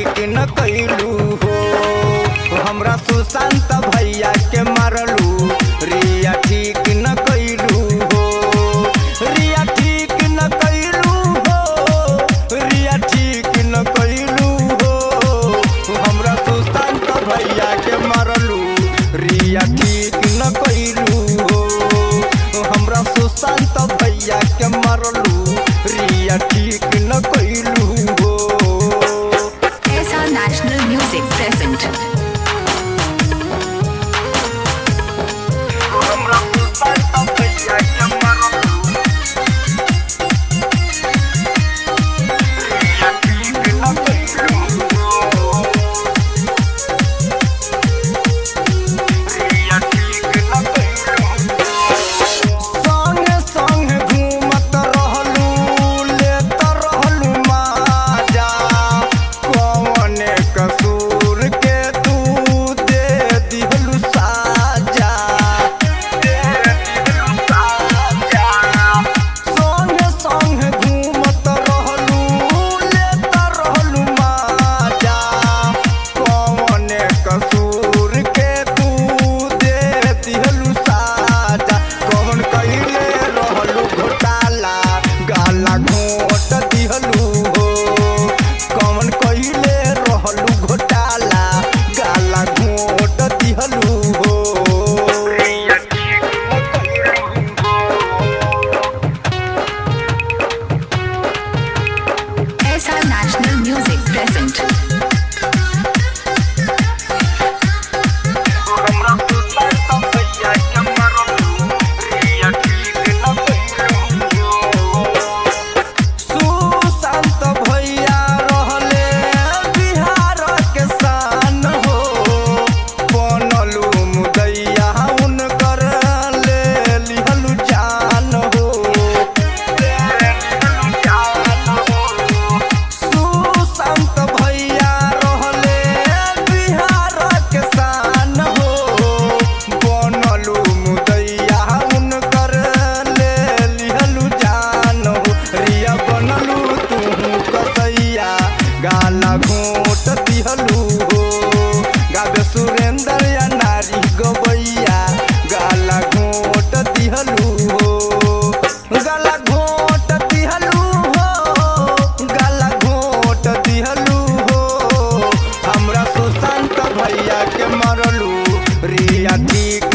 ठीक न कैलू हो। हमरा सुशांत भैया के मारलू, रिया ठीक न कैलू हो। रिया ठीक न कैलू हो, रिया ठीक न कैलू हो। हमरा सुशांत भैया के मारलू, रिया ठीक न कैलू हो। हमरा सुशांत भैया के मारलू, रिया ठीक न कैलू हो। SR National Music present. हमरा सुशांत भैया के मारलू, रिया ठीक न कैलू हो। रिया ठीक न कैलू हो। संगे संगे घूमत रहलू, लेत रहलू माजा। कौने कसूर के तू दे दिहलू साजा, दे दिहलू साजा। संगे संगे घूमत रहलू, लेत रहलू माजा। कौने कसूर के तू दे दिहलू साजा। कौन कइले रहलू घोटाला, गाला घोट दिहलू हो। कौन कइले रहलू घोटाला, गाला घोट दिहलू हो। रिया ठीक न कैलू हो। SR National Music present. हमरा सुशांत भैया के मारलू, रिया ठीक न कैलू हो। सुशांत भैया रहले बिहार के शान हो। बनलू मुदैया उनकर ले लिहलू जान हो, ले लिहलू जान हो। सुशांत भैया रहले बिहार के शान हो। बनलू मुदैया उनकर ले लिहलू जान हो। रिया बनलू तू कसैया, गाला घोट दिहलू हो। गावे सुरेंद्र या नारी गवैया, गाला घोट दिहलू हो। गाला घोट दिहलू हो, गाला घोट दिहलू हो। हमरा सुशांत भैया के मारलू, रिया ठीक